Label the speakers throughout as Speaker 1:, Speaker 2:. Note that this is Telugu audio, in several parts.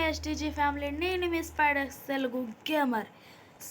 Speaker 1: ఎస్టీజీ ఫ్యామిలీ, నేను మీ స్పైడర్స్ తెలుగు గేమర్.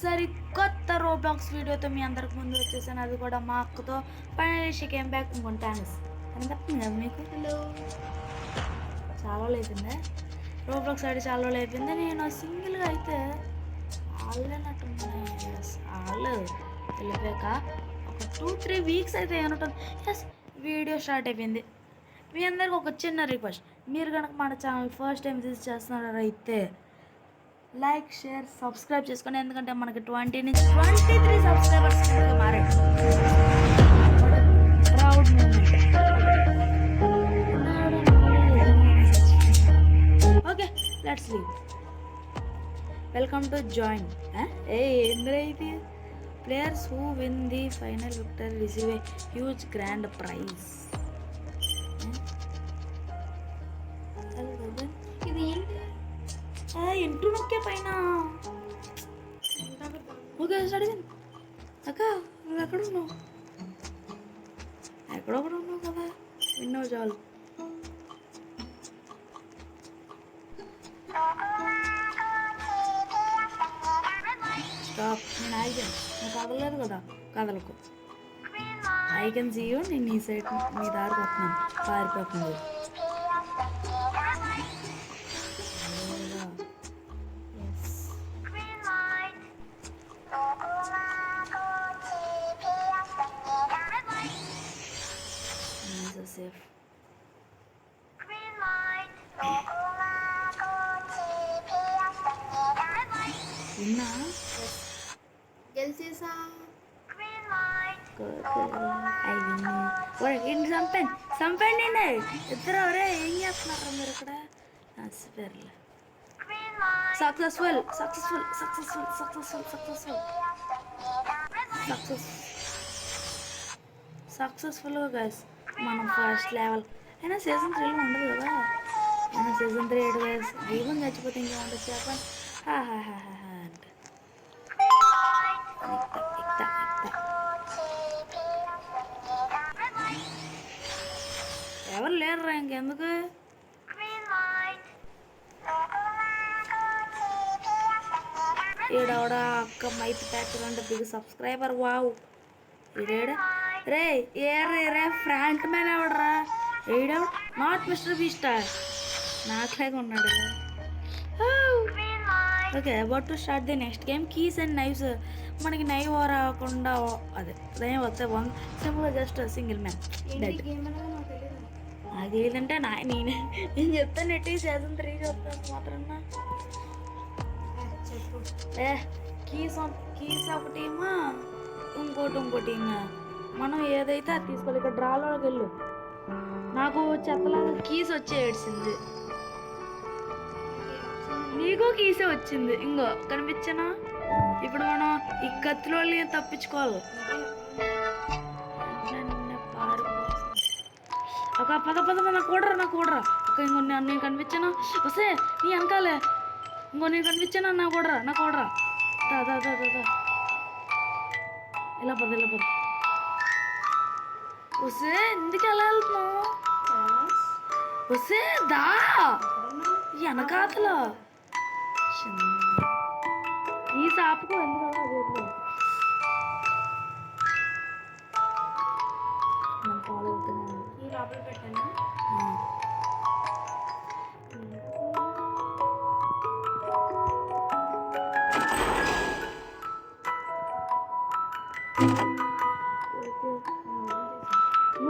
Speaker 1: సరికొత్త రోబ్లాక్స్ వీడియోతో మీ అందరికి ముందు వచ్చేసాను, అది కూడా మా అక్కతో. Finally she came back. Thanks అని చెప్తుంది కదా మీకు. హలో, చాలా అయిపోయిందా రోబ్లాక్స్ ఆడి? చాలా రోజులు అయిపోయింది. నేను సింగిల్గా అయితే ఆడలేనట్టున్నాను. వాళ్ళు వెళ్ళిపోయాక ఒక 2-3 వీక్స్ అయితే ఏమంటుంది. ఎస్, వీడియో స్టార్ట్ అయిపోయింది. మీ అందరికి ఒక చిన్న రిక్వెస్ట్, మీరు కనుక మన ఛానల్ ఫస్ట్ టైం విజిట్ చేస్తున్నారైతే లైక్, షేర్, సబ్స్క్రైబ్ చేసుకోండి. ఎందుకంటే మనకి 20 నుంచి 23 సబ్స్క్రైబర్స్ మారాడు. Proud moment. Okay, let's leave. Welcome to join. ఏంద్రైతే players who win the final victory receive a huge grand prize. ఇది ఇంటూ నొక్కే పైన. ఓకే, అడిగింది అక్క, నువ్వు ఎక్కడ ఉన్నావు? ఎక్కడొక్కడ ఉన్నావు కదా, విన్నావు చాలు. స్టాప్. నేను ఆగాను, నువ్వు కదలలేదు కదా, కదలకు. I can see you. నేను ఈ సైడ్ మీ దారికి వస్తున్నాను, పారిపోతుంది. Safe. విన్నా
Speaker 2: గెలిచేసా.
Speaker 1: చంపండి. ఇద్దరు ఎవరే ఏం చేస్తున్నారు మీరు ఇక్కడ? సక్సెస్ఫుల్గా గైస్ మనం ఫస్ట్ లెవెల్. అయినా సీజన్ 3లో ఉండదు కదా. అయినా సీజన్ 3 8 గైస్ దీపం చచ్చిపోతే ఇంకేముండదు చెప్పండి. అంటే ఎవరు లేరురా ఇంకెందుకు. ఈడవడ అక్క మైత్ ప్యాచర్ అంటే బిగ్ సబ్స్క్రైబర్. వావ్, ఈడేడ రే రే ఫ్రంట్ మ్యాన్ ఎవడరా? ఏడవ నాట్ మిస్టర్ బీస్టా, నాట్లాగా ఉన్నాడు. Okay, about to start the next game. Keys and knives. మనకి నైవ్ రాకుండా అదే నైవ్ వస్తే సింపుల్గా జస్ట్ సింగిల్ మ్యాన్ డెడ్. నాకు తెలియదంటే నేను చెప్తాను. నెట్టి సీజన్ 3 చెప్తాను మాత్రం. కీస్ ఒక టీమా, ఇంకో టీమా. మనం ఏదైతే అది తీసుకోవాలి. ఇక్కడ డ్రాలోకి వెళ్ళు. నాకు చెత్తలాగా కీస్ వచ్చే ఏడ్చింది. నీకు కీసే వచ్చింది. ఇంకో కనిపించనా? ఇప్పుడు మనం ఈ కత్తిలోని తప్పించుకోవాలి. ఒక పద నాకు కూడరా. ఒక ఇంకో నేను కనిపించాను. వస్తే నీ వెనకాలే ఇంకో నేను కనిపించాను. నా కూడరా దా. ఇలా పద వస్తే ఎందుకు ఎలా వెళ్తున్నావు? వస్తే దా వెనకాతలో ఈ సాపుకు ఎందుకలా అదే ఫాలో అవుతున్నాను.
Speaker 2: ఈ లోపల పెట్టాను.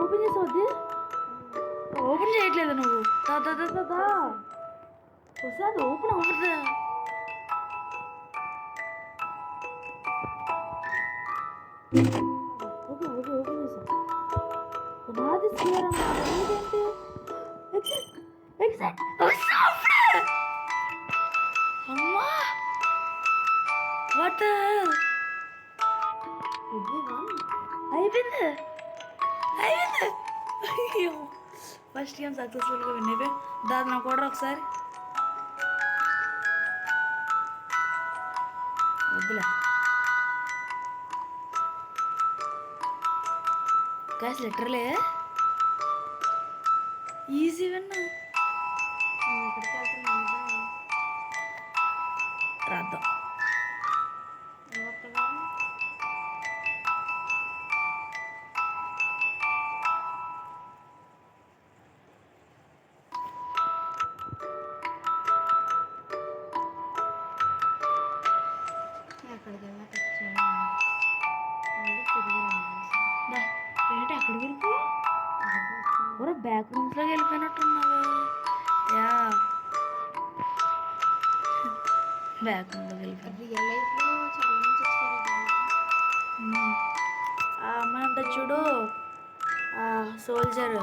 Speaker 1: ఓపెన్ చేసావు? ఓపెన్ చేయట్లేదు నువ్వు. దా వస్తే అది ఓపెన్ అవ్వదు. ఓకే ఓపెన్ చేసా. నాది స్కేర్ అన్నమాట. ఇదేంటి అమ్మా, వాట్ అయిపోయింది. అయ్యో, ఫస్ట్ గేమ్ సక్సెస్ఫుల్గా విన్ అయిపోయి. దాని నాకు కూడా ఒకసారి వద్దులే. గాయస్ లిటరలీ ఈజీ విన్నా. రాద్దాం. ఏంటి అక్కడికి వెళ్ళిపో ఊర బ్యాక్ రూమ్స్లోకి వెళ్ళిపోయినట్టున్నావు. యా బ్యాక్ రూమ్లోకి వెళ్ళిపోయి
Speaker 2: రియల్ లైఫ్లో చాలా మంది చచ్చిపోయారు.
Speaker 1: ఆ అమ్మాయి ఉంటుంది చూడు, ఆ సోల్జర్,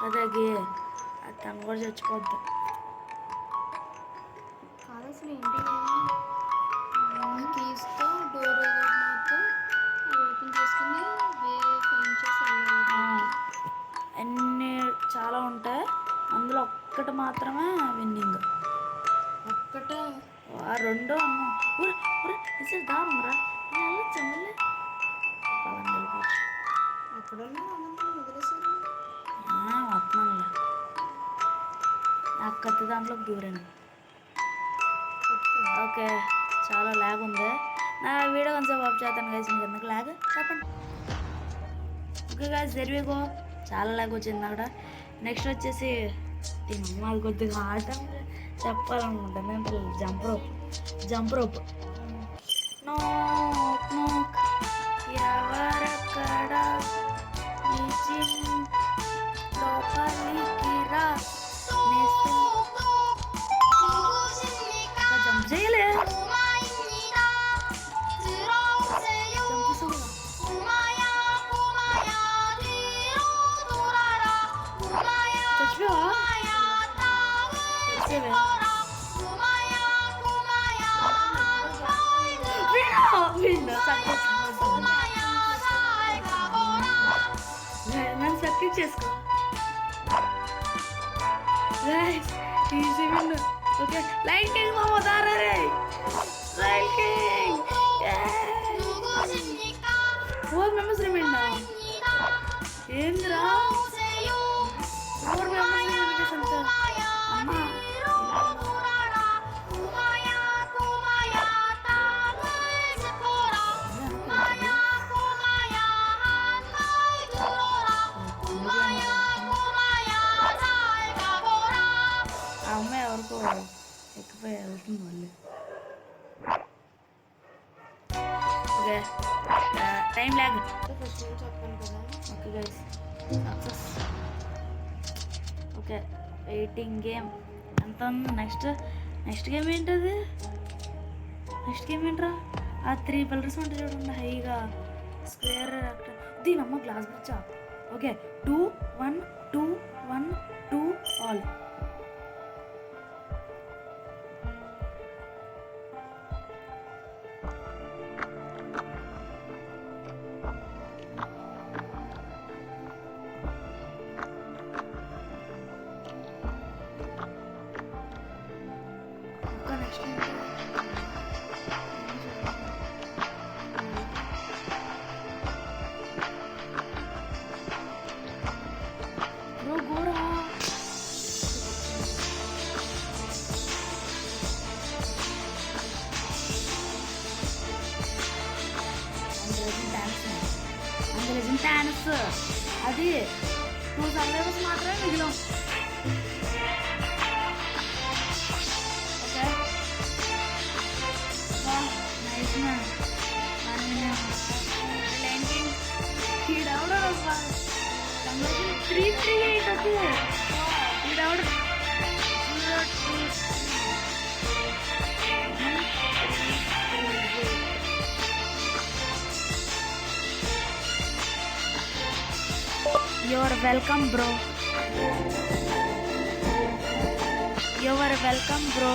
Speaker 1: అదే తను కూడా చచ్చిపోద్ది.
Speaker 2: కాదు అసలు ఏంటి కీస్తో డోర్ మొత్తం ఓపెన్ చేసుకుని ఫైన్ చేసి వెళ్ళాలి.
Speaker 1: అన్నీ చాలా ఉంటాయి, అందులో ఒక్కటి మాత్రమే విన్నింగ్.
Speaker 2: ఒక్కట
Speaker 1: ఆ రెండో అన్నా ఇసే దారుందిరా వెళ్ళొచ్చా మళ్ళీ పదండి వెళ్ళిపోవచ్చు.
Speaker 2: ఎక్కడున్నా అన్నంతా వదిలేసారు.
Speaker 1: వస్తున్నానులే, నాకు కత్తి దాంట్లోకి దూరాను. ఓకే చాలా ల్యాగ్ ఉంది. నా వీడియో కొంచెం ఆఫ్ చేస్తాను గైస్, మీకు ఎందుకు ల్యాగ్ చెప్పండి. ఓకే గైస్ జరిగో చాలా ల్యాగ్ వచ్చింది అక్కడ. నెక్స్ట్ వచ్చేసి అమ్మ అది కొద్దిగా ఆట చెప్పాలనుకుంటాను. అంటే జంప్ రోప్ ఎవరక్కడ లోపలికి రా జంప్ చేయలే నన్ను సబ్స్క్రైబ్ చేసుకో. Easy win. Okay line king మామ దారా రే, లైన్ కింగ్ 4 మెంబర్స్ రిమైండ్. ఏందిరా 4 మెంబర్స్ రిమైండ్ అంత అమ్మా. ఆ అమ్మాయి ఎవరికో ఎక్కిపోయి వెళ్తుంది మళ్ళీ. Okay time lag.
Speaker 2: ఫస్ట్ నేను చెప్పాను కదా.
Speaker 1: Okay guys success. Okay waiting game ఎంత ఉంది. నెక్స్ట్ గేమ్ ఏంటది? నెక్స్ట్ గేమ్ ఏంట్రా? ఆ 3 పిల్లర్స్ ఉంటాయి చూడండి హైగా స్క్వేర్ అక్కడ. దీని అమ్మ గ్లాస్ బ్రిడ్జా. Okay 2 1 2 1 2 all. డాన్స్ అది 2 సర్వైవర్స్ మాత్రమే మిగిలాం. Okay nice man. ఈడవడ 338 ఓకే ఈడవడ You're welcome, bro. You're welcome, bro.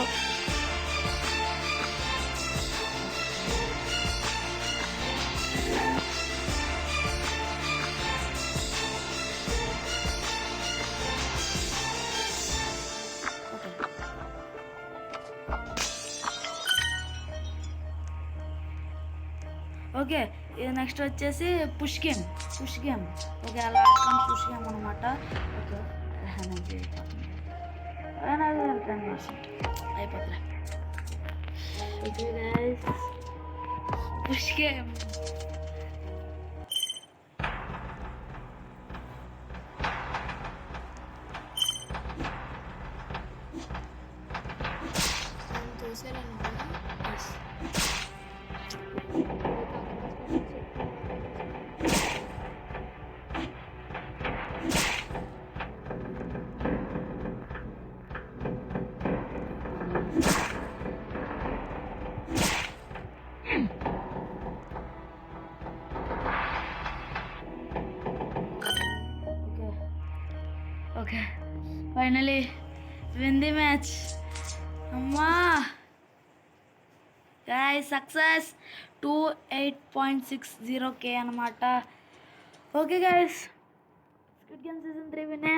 Speaker 1: Okay ఇది నెక్స్ట్ వచ్చేసి push game. Okay last one push game అనమాట. ఓకే అయిపోతుంది. ఓకే గైస్ పుష్ గేమ్
Speaker 2: నేను తోసేయాలనుకున్నా.
Speaker 1: Okay finally win the match అమ్మా గాయస్ సక్సెస్ 28.60K అనమాట okay guys squid game season 3 వినే